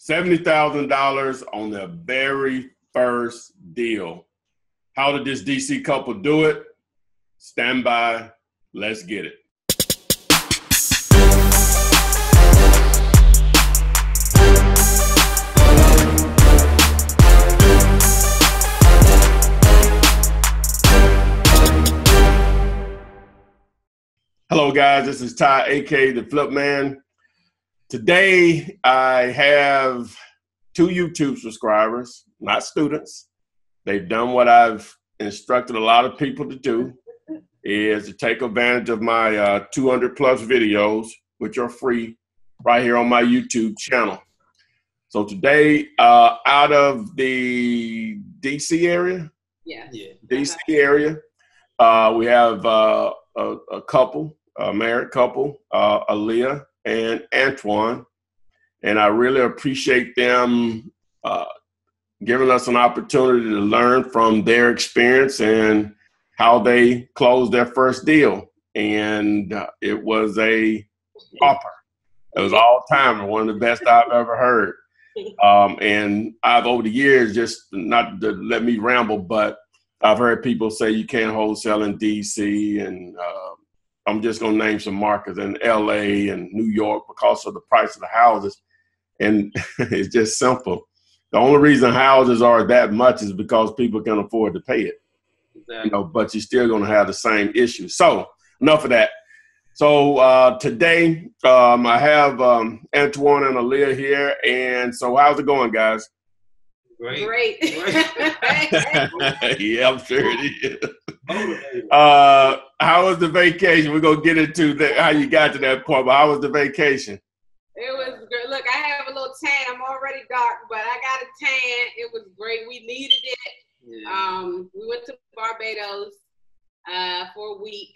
$70,000 on their very first deal. How did this DC couple do it? Stand by. Let's get it. Hello, guys. This is Ty, a.k.a. The Flip Man. Today, I have 2 YouTube subscribers, not students. They've done what I've instructed a lot of people to do, is to take advantage of my 200 plus videos, which are free right here on my YouTube channel. So today, out of the DC area, DC area, we have a couple, a married couple, Aaliyah and Antoine, and I really appreciate them giving us an opportunity to learn from their experience and how they closed their first deal. And it was a whopper. It was all time, one of the best I've ever heard. And I've, over the years, just not to let me ramble, but I've heard people say you can't wholesale in DC, and I'm just going to name some markets in LA and New York because of the price of the houses. And it's just simple. The only reason houses are that much is because people can afford to pay it. Exactly. You know, but you're still going to have the same issue. So enough of that. So today I have Antoine and Aaliyah here. And so how's it going, guys? Great. Yeah, I'm sure it is. How was the vacation? We're going to get into how you got to that point, but how was the vacation? It was great. Look, I have a little tan. I'm already dark, but I got a tan. It was great. We needed it. Yeah. We went to Barbados for a week.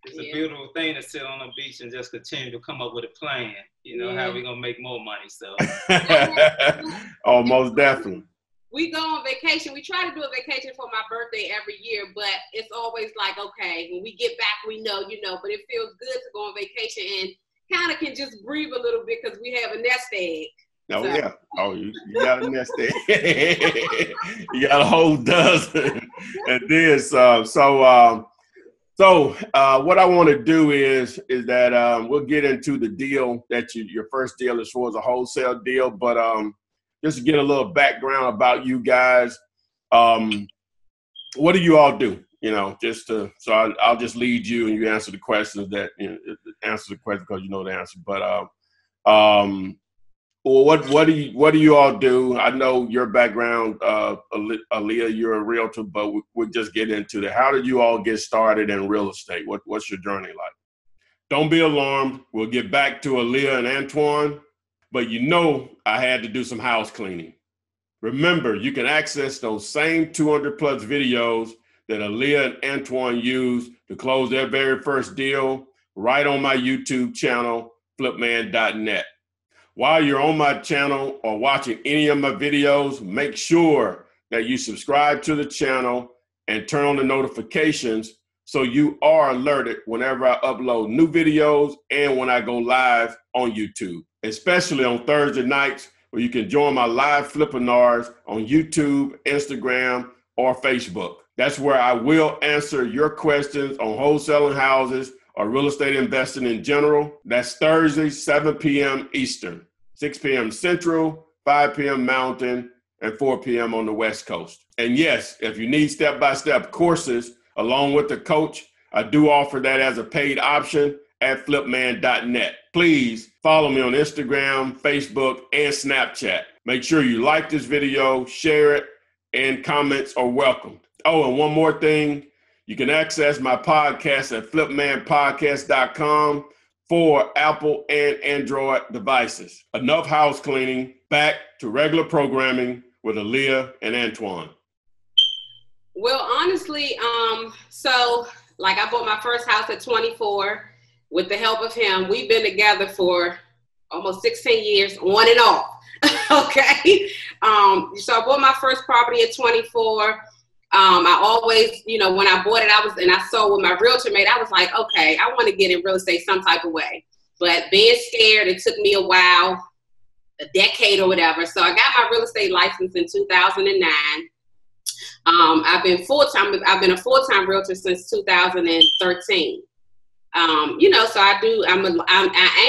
It's a beautiful thing to sit on the beach and just continue to come up with a plan. You know, how we gonna make more money. So, oh, most definitely. We go on vacation. We try to do a vacation for my birthday every year, but it's always like, okay, when we get back, we know, but it feels good to go on vacation and kind of can just breathe a little bit because we have a nest egg. Oh, so. Yeah. Oh, you got a nest egg. You got a whole dozen. And this, So what I want to do is that we'll get into the deal that your first deal as far as a wholesale deal, but just to get a little background about you guys. What do you all do? So I'll just lead you and you answer the questions answer the question because you know the answer. But what do you all do? I know your background, Aaliyah, you're a realtor, but we'll just get into that. How did you all get started in real estate? What's your journey like? Don't be alarmed. We'll get back to Aaliyah and Antoine, but I had to do some house cleaning. Remember, you can access those same 200 plus videos that Aaliyah and Antoine used to close their very first deal right on my YouTube channel, flipman.net. While you're on my channel or watching any of my videos, make sure that you subscribe to the channel and turn on the notifications so you are alerted whenever I upload new videos and when I go live on YouTube, especially on Thursday nights where you can join my live flipinars on YouTube, Instagram, or Facebook. That's where I will answer your questions on wholesaling houses or real estate investing in general. That's Thursday, 7 p.m. Eastern, 6 p.m. Central, 5 p.m. Mountain, and 4 p.m. on the West Coast. And yes, if you need step-by-step courses along with the coach, I do offer that as a paid option at flipman.net. Please follow me on Instagram, Facebook, and Snapchat. Make sure you like this video, share it, and comments are welcomed. Oh, and one more thing, you can access my podcast at flipmanpodcast.com for Apple and Android devices. Enough house cleaning, back to regular programming with Aaliyah and Antoine. Well, honestly, so I bought my first house at 24 with the help of him. We've been together for almost 16 years, on and off. Okay. So I bought my first property at 24. I always, when I bought it, I saw with my realtor mate, I was like, okay, I want to get in real estate some type of way. But being scared, it took me a while. a decade or whatever. So I got my real estate license in 2009. I've been a full-time realtor since 2013. So I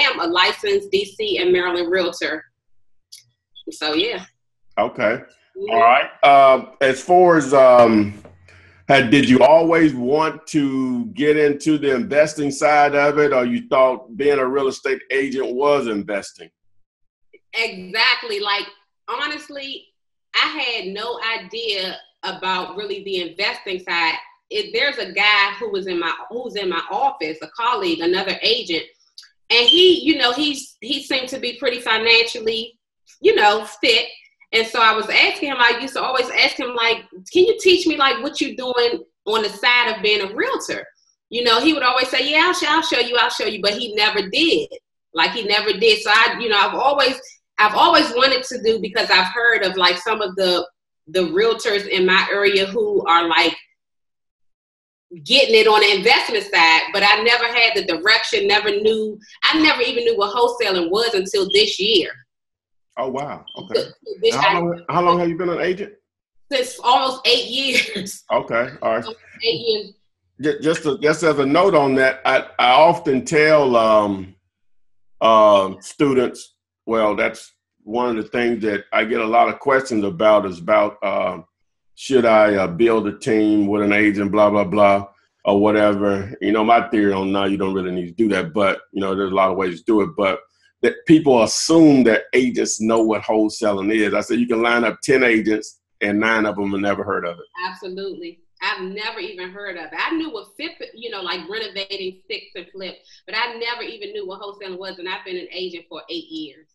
am a licensed DC and Maryland realtor. So yeah. Okay. All right. As far as did you always want to get into the investing side of it, or you thought being a real estate agent was investing? Exactly. Like, honestly, I had no idea about really the investing side. There's a guy who's in my office, a colleague, another agent, and he seemed to be pretty financially, fit. And so I used to always ask him, like, can you teach me, like, what you're doing on the side of being a realtor? He would always say, yeah, I'll show you, but he never did. So I've always wanted to do, because I've heard of, like, some of the realtors in my area who are, like, getting it on the investment side, but I never had the direction, I never even knew what wholesaling was until this year. Oh, wow. Okay. How long have you been an agent? Since almost 8 years. Okay. All right. 8 years. Just as a note on that, I often tell students, well, that's one of the things that I get a lot of questions about is about should I build a team with an agent, blah, blah, blah, or whatever. My theory on now, you don't really need to do that, but, there's a lot of ways to do it. But that people assume that agents know what wholesaling is. I said you can line up 10 agents and 9 of them have never heard of it. Absolutely. I've never even heard of it. I knew what like renovating, fix and flip, but I never even knew what wholesaling was, and I've been an agent for 8 years.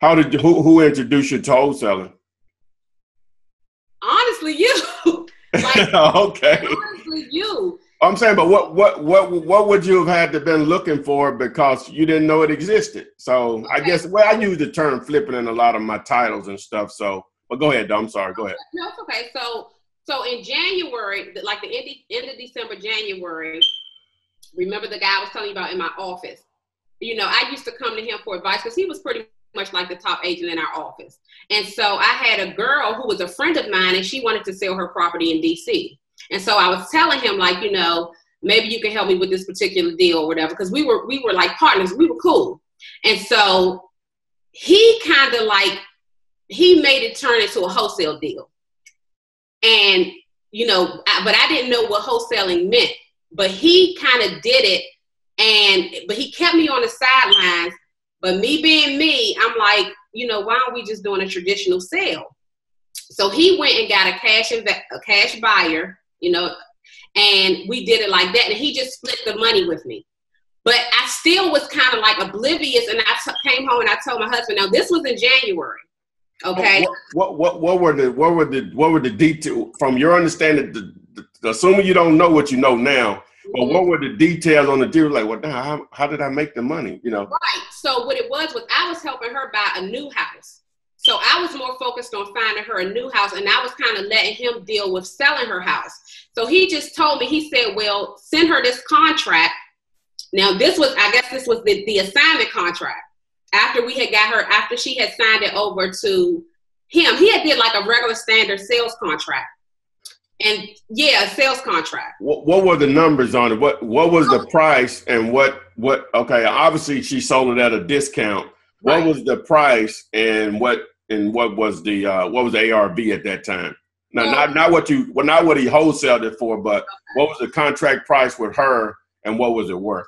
Who introduced you to wholesaling? Honestly, you. Okay. Honestly, you. I'm saying, but what would you have had to been looking for because you didn't know it existed? So okay. I guess, I use the term flipping in a lot of my titles and stuff. So, but go ahead, I'm sorry. Go ahead. No, it's okay. So in January, like the end of December, January, remember the guy I was telling you about in my office? I used to come to him for advice because he was pretty much like the top agent in our office. And so I had a girl who was a friend of mine, and she wanted to sell her property in DC. And so I was telling him, like, maybe you can help me with this particular deal or whatever, because we were like partners. We were cool. And so he kind of he made it turn into a wholesale deal. And, but I didn't know what wholesaling meant. But he kind of did it, but he kept me on the sidelines. But me being me, I'm like, why aren't we just doing a traditional sale? So he went and got a cash buyer, and we did it like that. And he just split the money with me. But I still was kind of like oblivious. And I came home and I told my husband, now this was in January. Okay. What were the details from your understanding? Assuming you don't know what you know now, but what were the details on the deal? Like, how did I make the money? Right. So what it was I was helping her buy a new house. So I was more focused on finding her a new house, and I was kind of letting him deal with selling her house. So he just told me, he said, well, send her this contract. Now this was the assignment contract. After she had signed it over to him, he had did like a regular standard sales contract. And yeah, a sales contract. What were the numbers on it? What was the price and what, okay, obviously she sold it at a discount. What right. was the price and what was the ARV at that time? Now, not what he wholesaled it for, but okay. What was the contract price with her and what was it worth?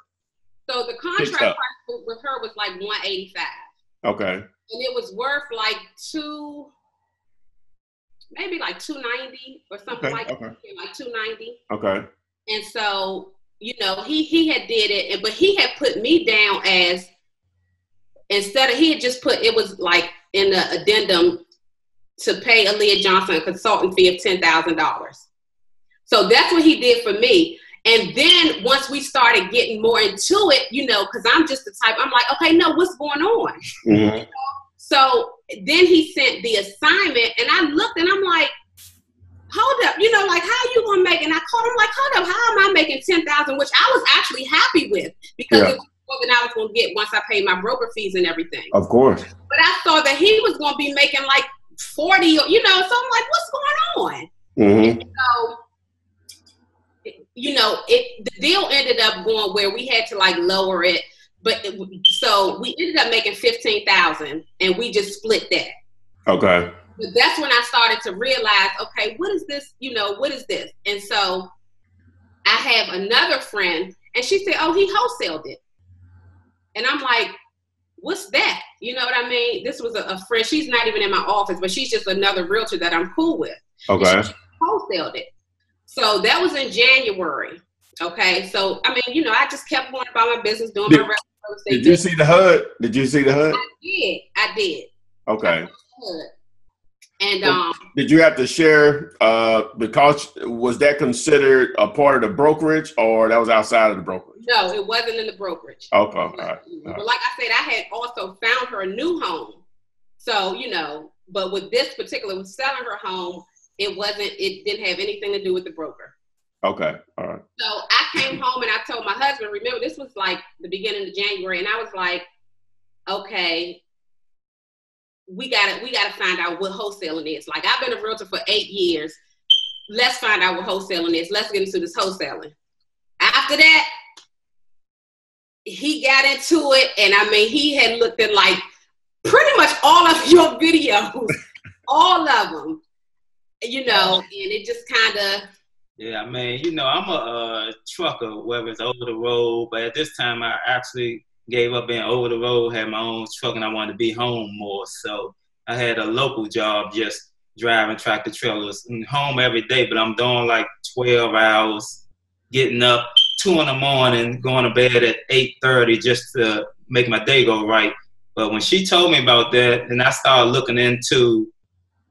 So the contract price with her was like $185. Okay. And it was worth like maybe like $290 or something like that. Like $290. Okay. And so, he had did it, but he had put me down as, he had just put, it was like in the addendum to pay Aaliyah Johnson a consultant fee of $10,000. So that's what he did for me. And then once we started getting more into it, because I'm just the type, I'm like, okay, no, what's going on? Mm-hmm. So then he sent the assignment, and I looked and I'm like, hold up, like, how you gonna make? And I called him like, hold up, how am I making $10,000? Which I was actually happy with, because it was more than I was gonna get once I paid my broker fees and everything. Of course. But I saw that he was going to be making like 40, so I'm like, what's going on? Mm-hmm. So, the deal ended up going where we had to like lower it, so we ended up making $15,000, and we just split that. Okay. But that's when I started to realize, okay, what is this? What is this? And so I have another friend, and she said, oh, he wholesaled it. And I'm like, what's that? You know what I mean? This was a friend. She's not even in my office, but she's just another realtor that I'm cool with. Okay. She wholesaled it. So that was in January. Okay. So, I mean, I just kept going about my business, doing my real estate. Did you see the HUD? Did you see the HUD? I did. Okay. And did you have to share, because was that considered a part of the brokerage, or that was outside of the brokerage? No, it wasn't in the brokerage. Okay. All right. But like I said, I had also found her a new home. So, but with this particular, with selling her home, it didn't have anything to do with the broker. Okay. All right. So I came home and I told my husband, remember, this was like the beginning of January, and I was like, okay, we gotta find out what wholesaling is. Like, I've been a realtor for 8 years. Let's find out what wholesaling is. Let's get into this wholesaling. After that, he got into it, and I mean, he had looked at like pretty much all of your videos, all of them, and it just kind of. Yeah, I mean, I'm a trucker, whether it's over the road, but at this time I actually gave up being over the road, had my own truck, and I wanted to be home more. So I had a local job, just driving tractor trailers, and home every day, but I'm doing like 12 hours, getting up 2 a.m, going to bed at 8:30 just to make my day go right. But when she told me about that, and I started looking into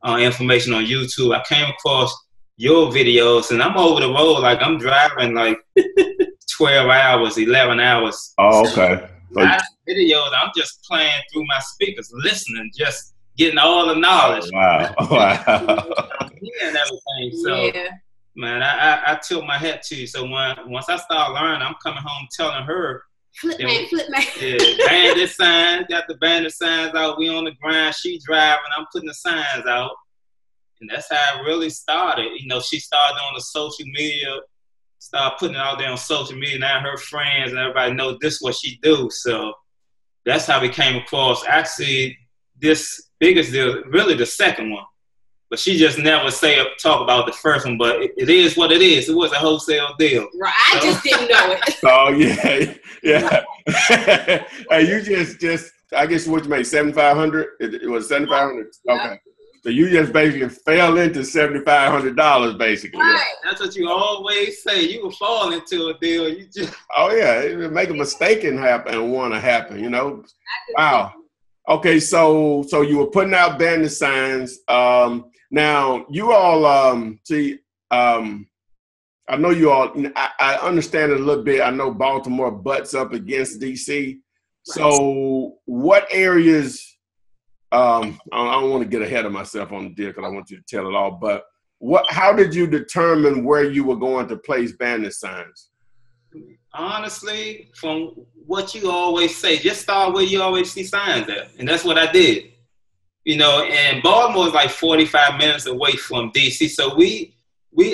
information on YouTube, I came across your videos, and I'm over the road, like I'm driving like 12 hours, 11 hours. Oh, okay. Videos, I'm just playing through my speakers, listening, just getting all the knowledge. Wow. And everything. So, yeah. Man, I tilt my hat to you. So once I start learning, I'm coming home telling her, flip man. Yeah, bandit signs, got the bandit signs out. We on the grind. She driving. I'm putting the signs out. And that's how it really started. She started on the social media, started putting it out there on social media. Now her friends and everybody know this is what she do. So that's how we came across. Actually, this biggest deal, really the second one. But she just never talk about the first one. But it is what it is. It was a wholesale deal. Right. I just didn't know it. Oh, yeah. Hey, you just I guess what you made, $7,500? It was $7,500? Okay. So you just basically fell into $7,500, basically. Right. Yeah. That's what you always say. You will fall into a deal. You just. Oh yeah, make a mistake and want to happen. Wow. Okay, so you were putting out bandit signs. Now you all I know you all. I understand it a little bit. I know Baltimore butts up against DC. Right. So what areas? I don't want to get ahead of myself on the deal because I want you to tell it all. But how did you determine where you were going to place bandit signs? Honestly, from what you always say, just start where you always see signs at, and that's what I did. And Baltimore is like 45 minutes away from DC, so we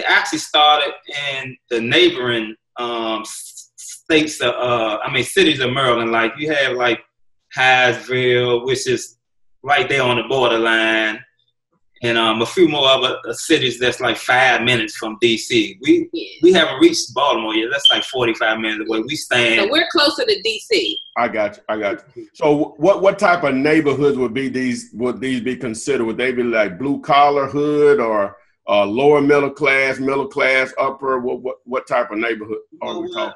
actually started in the neighboring states, cities of Maryland. Like you have like Hyattsville, which is right there on the borderline, and a few more other cities that's like 5 minutes from DC. We haven't reached Baltimore yet. That's like 45 minutes away. We stand. So we're closer to DC. I got you. So what type of neighborhoods would these be considered? Would they be like blue collar hood or lower middle class, upper? What type of neighborhood are we talking?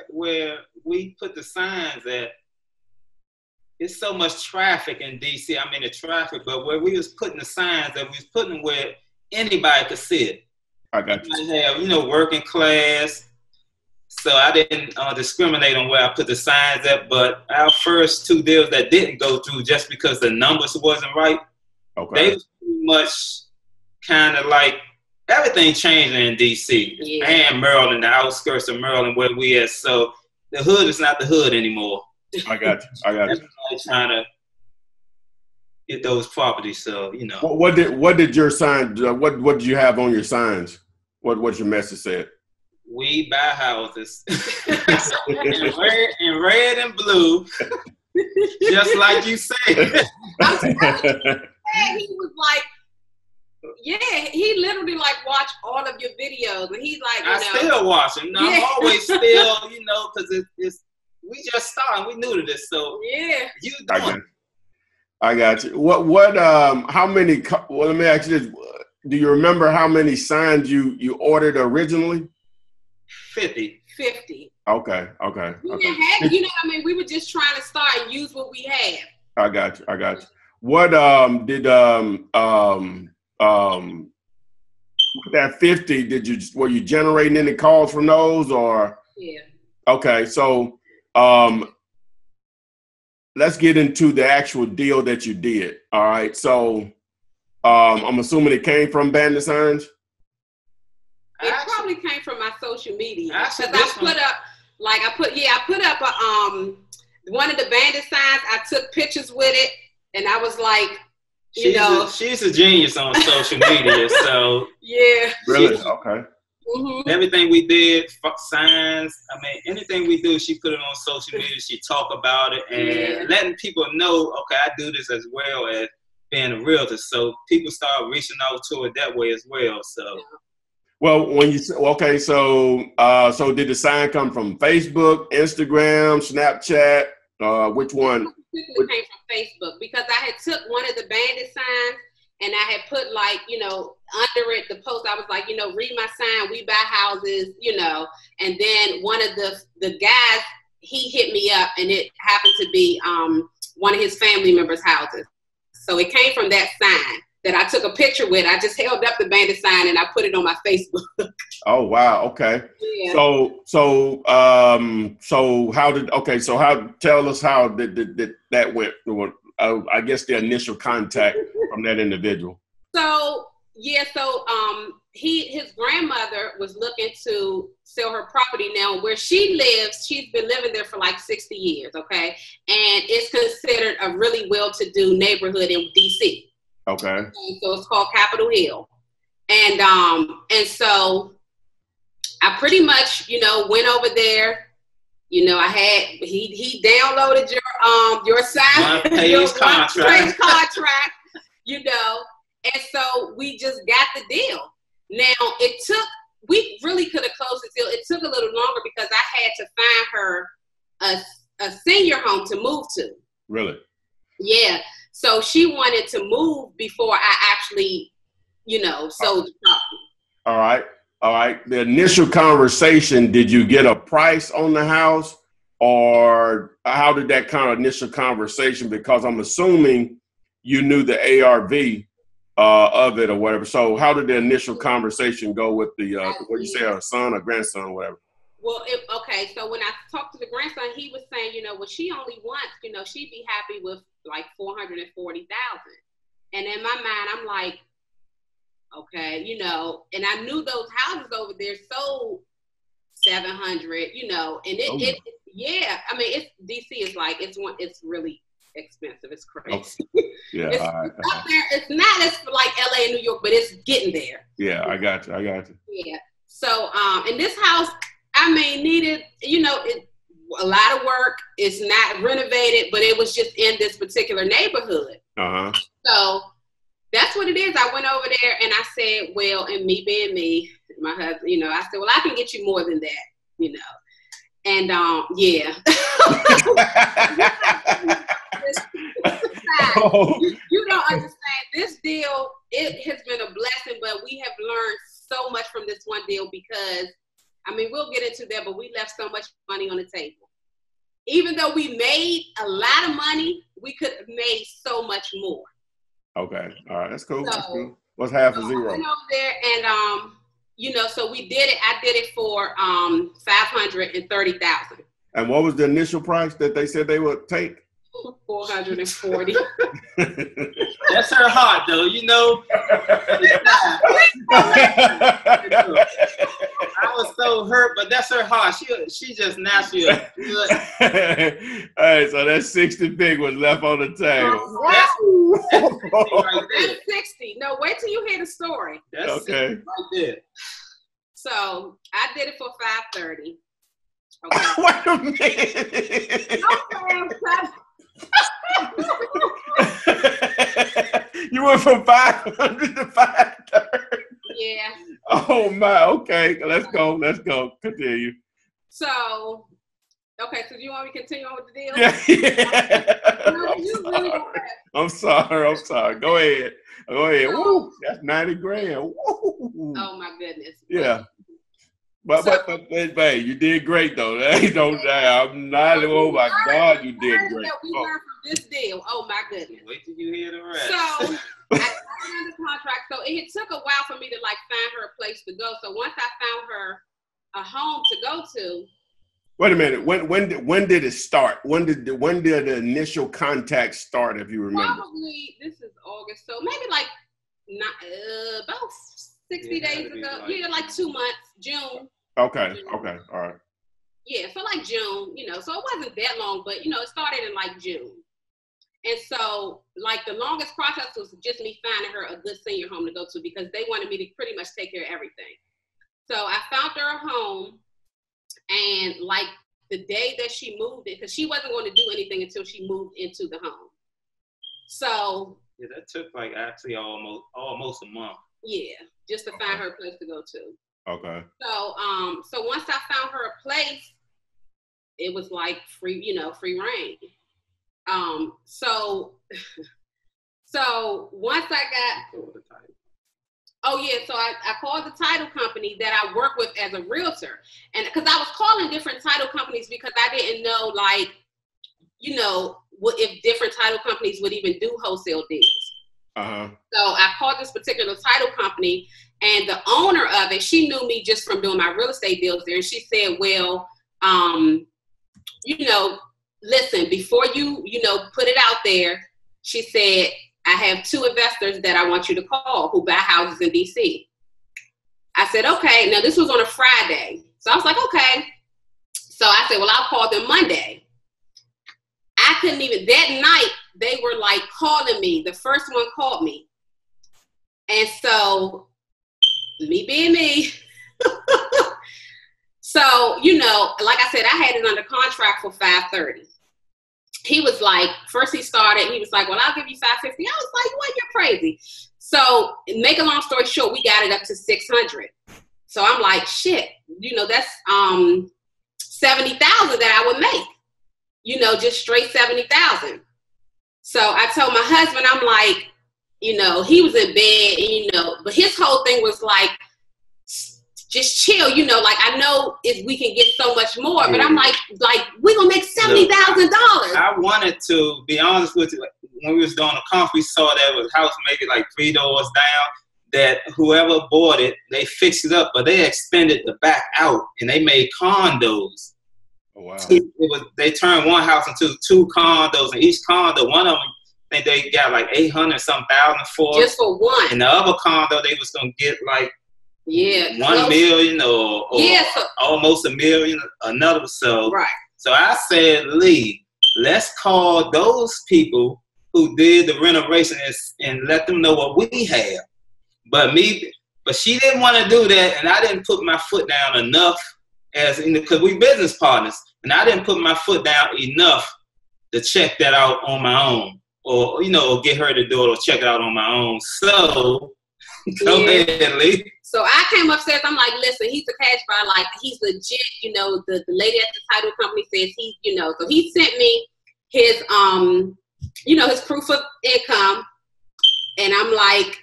Where we put the signs at. It's so much traffic in DC. I mean, the traffic, but where we was putting the signs, that we was putting them where anybody could see it. I got you. I have, working class. So I didn't discriminate on where I put the signs at. But our first 2 deals that didn't go through just because the numbers wasn't right, they was pretty much kind of like everything changing in DC and Maryland, the outskirts of Maryland where we at. So the hood is not the hood anymore. I got you. Everybody trying to get those properties. So, you know. What did your sign? What did you have on your signs? What your message said? We buy houses in red and blue, just like you said. He was like, yeah, he literally like watched all of your videos, and he's like, I still watch them. No, yeah. I'm always still, you know, because it's we just started. We new to this, so yeah, you doing. I got you. How many? Well, let me ask you this: do you remember how many signs you ordered originally? 50. Okay. We didn't have, you know what I mean? We were just trying to start and use what we had. I got you. What did with that 50, were you generating any calls from those or? Yeah. Okay, so let's get into the actual deal that you did. All right. So I'm assuming it came from Bandit Signs? It probably came from my social media. Because I put up one of the Bandit Signs. I took pictures with it, and I was like, she's a genius on social media. So yeah, really, okay. Mm-hmm. Everything we did, signs. I mean, anything we do, she put it on social media. She talk about it and letting people know. Okay, I do this as well as being a realtor. So people start reaching out to it that way as well. So. Yeah. Well, when you okay, so did the sign come from Facebook, Instagram, Snapchat? Which one? It came from Facebook because I had took one of the Bandit signs and I had put like, under it, the post, I was like, read my sign, we buy houses, and then one of the guys, he hit me up and it happened to be one of his family members' houses. So it came from that sign that I took a picture with. I just held up the Bandit sign and I put it on my Facebook. Oh, wow. Okay. Yeah. So tell us how that went. I guess the initial contact from that individual. So his grandmother was looking to sell her property. Now where she lives, she's been living there for like 60 years. Okay. And it's considered a really well-to-do neighborhood in DC. Okay. And so it's called Capitol Hill. And so I pretty much, went over there. He downloaded your sign, your contract, and so we just got the deal. Now we really could have closed the deal. It took a little longer because I had to find her a senior home to move to. Really? Yeah. So she wanted to move before I actually, sold the property. All right. The initial conversation, did you get a price on the house or how did that kind of initial conversation? Because I'm assuming you knew the ARV of it or whatever. So how did the initial conversation go with what you say, a son or grandson or whatever? Well, so when I talked to the grandson, he was saying, she only wants, she'd be happy with like $440,000. And in my mind, I'm like, okay, and I knew those houses over there sold $700, and I mean, it's DC is like, it's really expensive. It's crazy. Okay. Yeah. It's up there. It's not as like LA and New York, but it's getting there. Yeah, I got you. Yeah. So, and this house, I mean, needed, a lot of work. It's not renovated, but it was just in this particular neighborhood. Uh-huh. So that's what it is. I went over there and I said, well, and me being me, my husband, I said, well, I can get you more than that, and yeah. You don't understand. This deal, it has been a blessing, but we have learned so much from this one deal because, I mean, we'll get into that, but we left so much money on the table. Even though we made a lot of money, we could have made so much more. Okay. All right. That's cool. That's cool. What's half a zero? I went over there and, so we did it. I did it for $530,000. And what was the initial price that they said they would take? 440. That's her heart, though. I was so hurt, but that's her heart. She just naturally good. All right, so that 60 pig was left on the table. That's 60 right there. That's 60. No, wait till you hear the story. That's Okay. 60 right there. So I did it for $530. Okay. Wait a minute. You went from 500 to 530. Yeah. Oh my. Okay, let's go. Continue. So, okay. So do you want me to continue on with the deal? Yeah. No, you really go ahead. I'm sorry. Go ahead. No. Woo, that's 90 grand. Woo. Oh my goodness. Yeah. But you did great though. I'm not. Oh my God, you did great. We learned from this deal. Oh my goodness. Wait till you hear the rest. So I signed under contract. So it took a while for me to like find her a place to go. So once I found her a home to go to. Wait a minute. When did it start? When did the initial contact start? If you remember. Probably this is August. So maybe like about 60 days ago. Like 2 months. June. Okay. All right. Yeah, so like June, so it wasn't that long, but it started in like June. And so like the longest process was just me finding her a good senior home to go to because they wanted me to pretty much take care of everything. So I found her a home, and like the day that she moved in, because she wasn't going to do anything until she moved into the home. So yeah, that took like actually almost a month. Yeah, just to find her a place to go to. Okay. So once I found her a place, it was like free reign. So once I got, so I called the title company that I work with as a realtor, and because I was calling different title companies because I didn't know if different title companies would even do wholesale deals. Uh-huh. So I called this particular title company, and the owner of it, she knew me just from doing my real estate deals there. And she said, well, listen, before you, put it out there, she said, I have 2 investors that I want you to call who buy houses in DC. I said, okay. Now this was on a Friday. So I was like, okay. So I said, well, I'll call them Monday. I couldn't even, that night, they were like calling me. The first one called me. And so, me being me. So, like I said, I had it under contract for $530. He was like, first he started, he was like, well, I'll give you $550. I was like, what, you're crazy. So, make a long story short, we got it up to $600. So I'm like, shit, that's $70,000 that I would make. Just straight $70,000. So I told my husband, I'm like, he was in bed, but his whole thing was like, just chill, like I know if we can get so much more, but I'm like we're gonna make $70,000. I wanted to be honest with you. When we was doing the conference, we saw that was house maybe like 3 doors down. That whoever bought it, they fixed it up, but they expanded the back out and they made condos. Oh, wow. They turned one house into 2 condos, and each condo, one of them, I think they got like 800-something thousand for just for one. And the other condo, they was gonna get like $1 million or almost $1 million. Another right. So I said, Lee, let's call those people who did the renovation and let them know what we have. But she didn't want to do that, and I didn't put my foot down enough because we business partners, and I didn't put my foot down enough to check that out on my own, or get her to do it or check it out on my own. So go ahead, Lee. So I came upstairs. I'm like, listen, he's a cash buyer. Like, he's legit. The lady at the title company says he's, so he sent me his, his proof of income, and I'm like,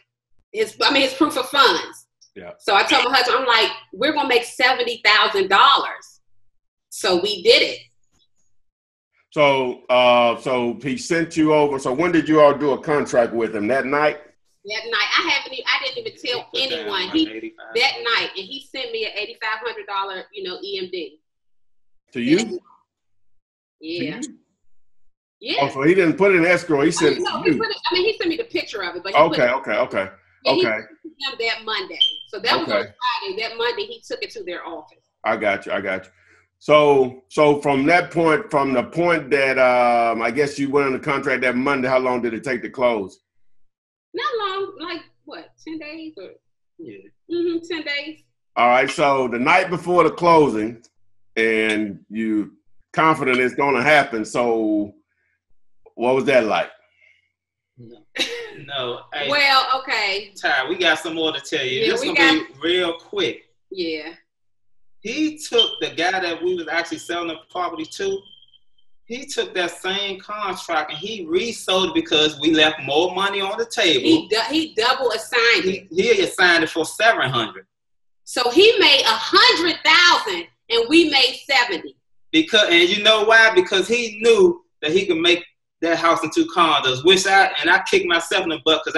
his proof of funds. Yeah. So I told my husband, I'm like, we're gonna make $70,000. So we did it. So he sent you over. So when did you all do a contract with him? That night? That night, I didn't even tell anyone. That night, and he sent me an $8,500, EMD. To you? Yeah. To you? Yeah. Oh, so he didn't put it in escrow. He sent it to you. He sent me the picture of it, but okay. He sent them that Monday. So that was on Friday. That Monday, he took it to their office. I got you. I got you. So from that point, from the point that I guess you went on the contract that Monday, how long did it take to close? Not long, like what, 10 days or? Yeah. 10 days. All right. So the night before the closing, and you confident it's going to happen. So what was that like? No. Hey, well, okay. Ty, we got some more to tell you. Yeah, This is going to be real quick. Yeah. He took the guy that we was actually selling the property to. He took that same contract and he resold it because we left more money on the table. He double assigned it. He assigned it for $700. So he made $100,000 and we made $70,000. Because, and you know why? Because he knew that he could make that house into condos. I kicked myself in the butt because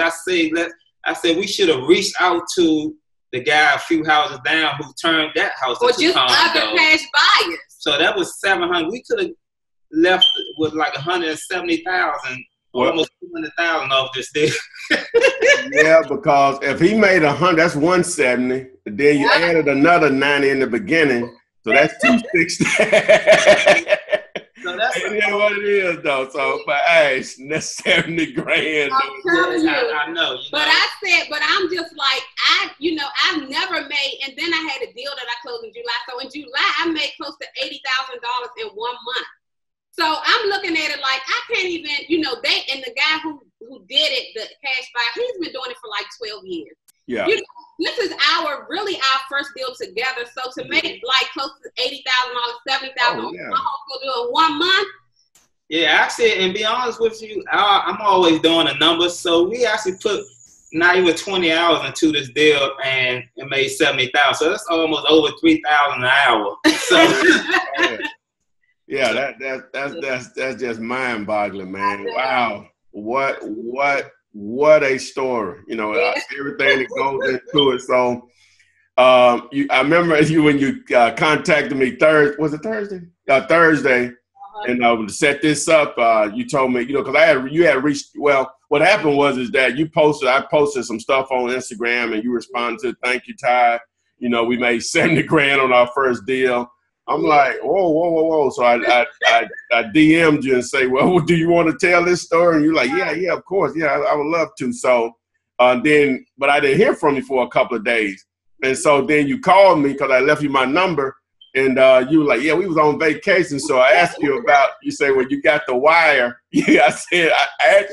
I said we should have reached out to the guy a few houses down who turned that house into condos. Or just other cash buyers. So that was $700,000. We could have left with like $170,000, almost $200,000 off this deal. Yeah, because if he made $100,000, that's $170,000. Then you added another $90,000 in the beginning, so that's $260,000. So that's what it is, though. So, but hey, that's $70,000. I'm telling you. I know. But I'm just like, I've never made, and then I had a deal that I closed in July. So in July, I made close to $80,000 in 1 month. So I'm looking at it like I can't even, and the guy who did it, the cash buyer, he's been doing it for like 12 years. Yeah. This is our first deal together. So to make like close to $80,000, $70,000, my whole deal in 1 month. Yeah, actually, and be honest with you, I'm always doing the numbers. So we actually put not even 20 hours into this deal and it made $70,000. So that's almost over $3,000 an hour. So yeah, that's just mind-boggling, man. Wow, what a story. Everything that goes into it. So I remember when you contacted me Thursday. Was it Thursday? Thursday. And to set this up, you told me, because you had reached. Well, what happened was that I posted some stuff on Instagram, and you responded to, "Thank you, Ty. We made $70,000 on our first deal." I'm like, whoa. So I DM'd you and say, well, do you want to tell this story? And you're like, yeah, of course. Yeah, I would love to. So but I didn't hear from you for a couple of days. And so then you called me because I left you my number. And you were like, yeah, we was on vacation. So I asked you you say, well, you got the wire. Yeah, I asked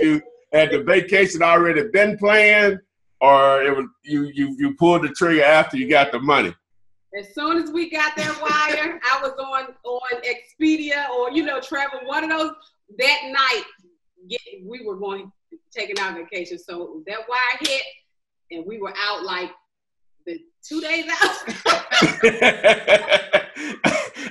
you, had the vacation already been planned, or it was you pulled the trigger after you got the money? As soon as we got that wire, I was on Expedia or, Travel, one of those. That night, we were taking our vacation. So that wire hit, and we were out like the 2 days out.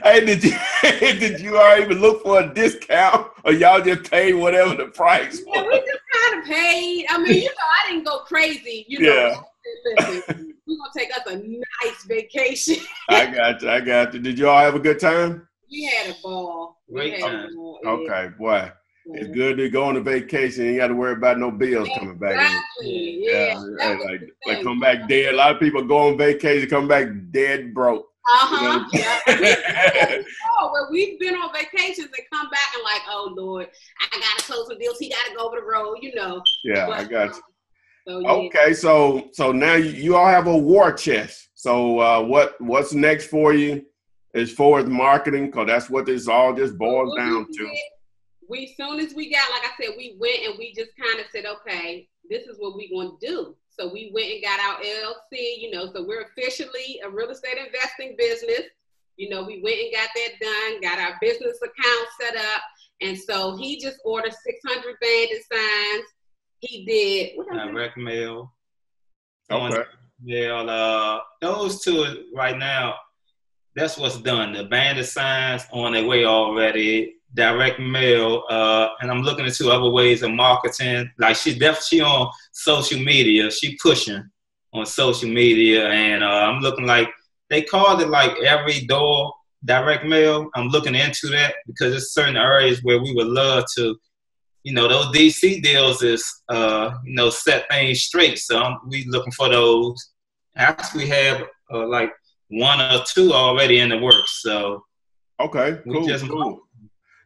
Hey, did you already even look for a discount, or y'all just paid whatever the price was? Yeah, we just kind of paid. I mean, I didn't go crazy. Yeah. Listen, we're going to take us a nice vacation. I got you. Did you all have a good time? We had a ball. Great time. Okay, boy. Yeah. It's good to go on a vacation. You got to worry about no bills coming back. Exactly. Yeah. Like come back dead. A lot of people go on vacation, come back dead broke. Yeah. Well, we've been on vacations and come back and like, oh Lord, I gotta close some deals. He gotta go over the road, Yeah, I got you. So, yeah. Okay, so now you all have a war chest. So what's next for you as far as marketing? Because that's what this all just boils down to. Soon as we got, like I said, we went and we just kind of said, okay, this is what we want to do. So we went and got our LLC, so we're officially a real estate investing business. We went and got that done, got our business account set up. And so he just ordered 600 banded signs. He did. Direct mail. Okay. Yeah, those two right now, that's what's done. The banded signs on their way already. Direct mail, and I'm looking into other ways of marketing. Like she on social media. She pushing on social media, and I'm looking like they called it like every door direct mail. I'm looking into that because there's certain areas where we would love to, those DC deals is, set things straight. So we looking for those. Actually, we have like one or two already in the works. So okay, cool.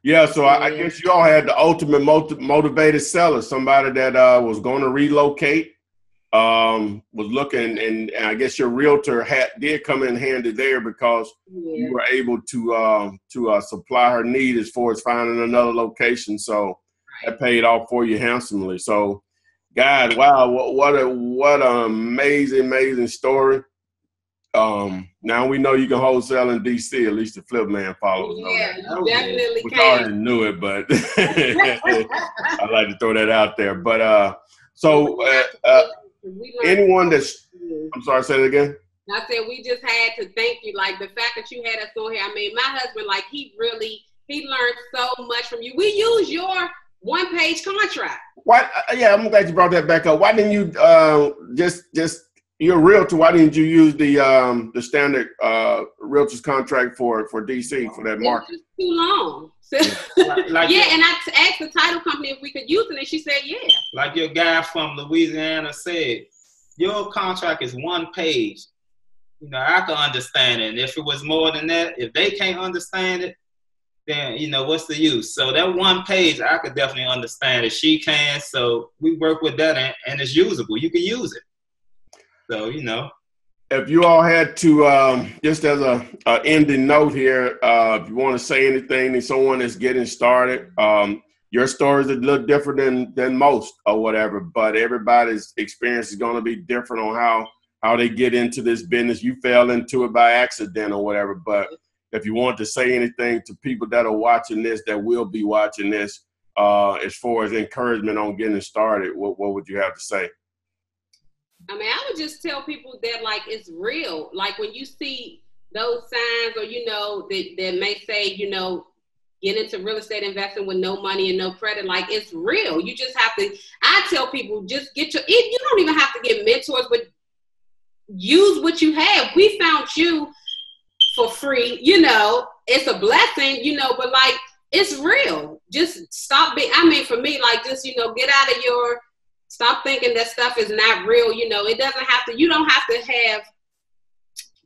Yeah, so I guess you all had the ultimate motivated seller, somebody that was going to relocate, was looking, and I guess your realtor did come in handy there because you were able to supply her need as far as finding another location. So that paid off for you handsomely. So, God, wow, what an amazing story. Now we know you can wholesale in DC. At least the Flip Man followers know that. You definitely we can. already knew it, but I'd like to throw that out there. But anyone that's, I'm sorry, say it again. I said we just had to thank you. Like the fact that you had us on here. I mean, my husband, like he learned so much from you. We use your one-page contract. Why? Yeah, I'm glad you brought that back up. Why didn't you just you're a realtor? Why didn't you use the standard realtor's contract for DC for that market? It was too long. And I asked the title company if we could use it, and she said, yeah. Like your guy from Louisiana said, your contract is one page. You know, I can understand it. And if it was more than that, if they can't understand it, then, you know, what's the use? So that one page, I could definitely understand it. She can. So we work with that, and it's usable. You can use it. So, you know. If you all had to, just as a ending note here, if you want to say anything to someone that's getting started, your story is a little different than most or whatever, but everybody's experience is going to be different on how they get into this business. You fell into it by accident or whatever, but if you want to say anything to people that are watching this, that will be watching this, as far as encouragement on getting started, what would you have to say? I mean, I would just tell people that, like, it's real. Like, when you see those signs or, you know, that may say, you know, get into real estate investing with no money and no credit, like, it's real. You just have to, I tell people, just get you don't even have to get mentors, but use what you have. We found you for free, you know, it's a blessing, you know, but, like, it's real. Just stop for me, like, just, you know, get out of stop thinking that stuff is not real. You know, you don't have to have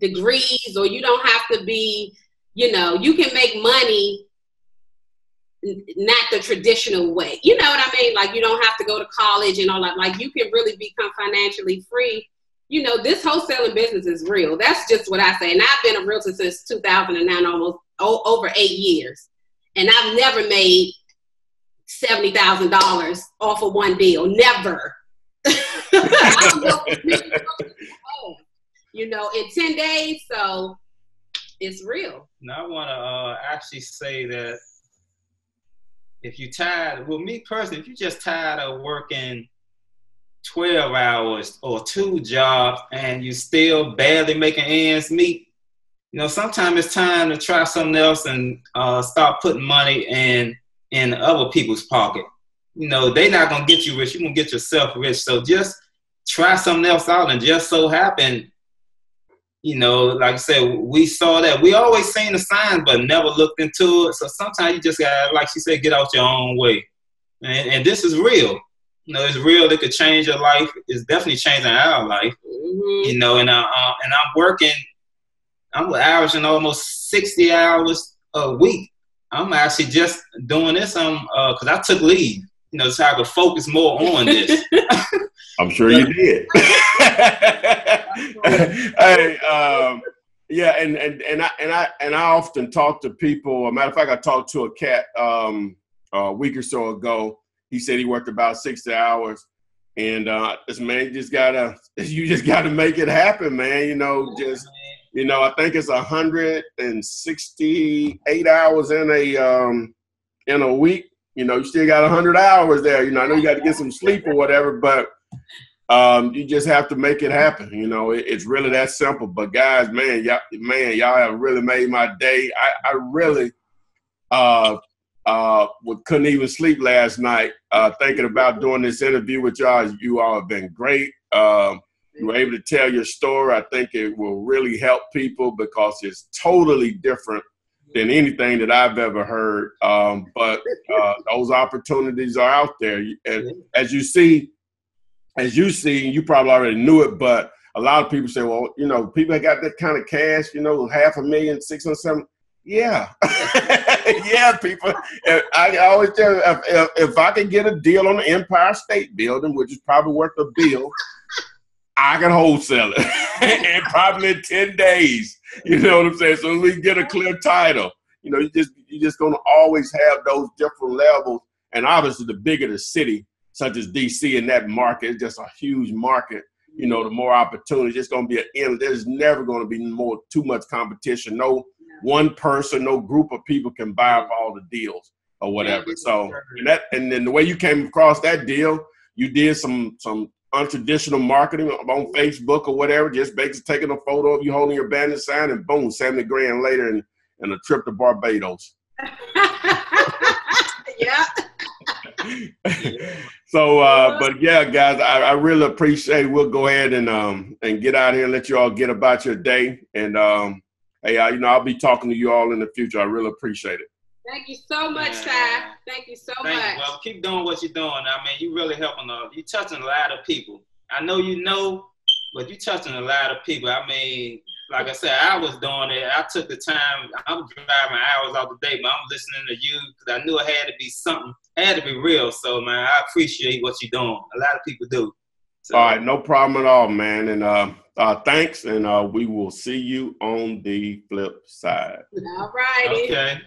degrees, or you don't have to be, you know, you can make money not the traditional way. You know what I mean? Like, you don't have to go to college and all that. Like, you can really become financially free. You know, this wholesaling business is real. That's just what I say. And I've been a realtor since 2009, almost over 8 years. And I've never made $70,000 off of one deal. Never. You know, in 10 days. So it's real. Now I want to actually say that if you're tired, well, me personally, if you're just tired of working 12 hours or 2 jobs and you still barely making ends meet, you know, sometimes it's time to try something else and start putting money in other people's pocket. You know, they're not going to get you rich. You're going to get yourself rich. So just try something else out. And just so happened, you know, like I said, we saw that. We always seen the signs, but never looked into it. So sometimes you just got to, like she said, get out your own way. And this is real. You know, it's real. It could change your life. It's definitely changing our life. Mm-hmm. You know, and I'm averaging almost 60 hours a week. I'm actually just doing this because I took leave, you know, so I could focus more on this. I'm sure you did. Hey, yeah, and I often talk to people. As a matter of fact, I talked to a cat a week or so ago. He said he worked about 60 hours, and this man you just gotta make it happen, man. You know, just. You know, I think it's 168 hours in a week. You know, you still got 100 hours there. You know, I know you got to get some sleep or whatever, but you just have to make it happen. You know, it's really that simple. But guys, y'all have really made my day. I really couldn't even sleep last night thinking about doing this interview with y'all. You all have been great. You were able to tell your story. I think it will really help people because it's totally different than anything that I've ever heard. But those opportunities are out there. And as you see, you probably already knew it, but a lot of people say, well, you know, people that got that kind of cash, you know, $500,000, 600, yeah. Yeah, people. I always tell you, if I can get a deal on the Empire State Building, which is probably worth a bill, I can wholesale it. And probably in 10 days. You know what I'm saying? So we get a clear title. You know, you're just gonna always have those different levels. And obviously the bigger the city, such as DC, in that market, it's just a huge market. You know, the more opportunity, it's going to be an end. There's never going to be too much competition. No one person, no group of people can buy up all the deals or whatever. So, and then the way you came across that deal, you did some untraditional marketing on Facebook or whatever, just basically taking a photo of you holding your bandit sign, and boom, $70 grand later and a trip to Barbados. Yeah. So, but yeah, guys, I really appreciate it. We'll go ahead and get out here and let you all get about your day. And hey, you know, I'll be talking to you all in the future. I really appreciate it. Thank you so much, Ty. Thank you so much. Well, keep doing what you're doing. I mean, you really helping. You touching a lot of people. I know you know, but you touching a lot of people. I mean, like I said, I was doing it. I took the time. I'm driving hours out the day, but I'm listening to you because I knew it had to be something. It had to be real. So, man, I appreciate what you're doing. A lot of people do. So, all right, no problem at all, man. And thanks, and we will see you on the flip side. All righty. Okay.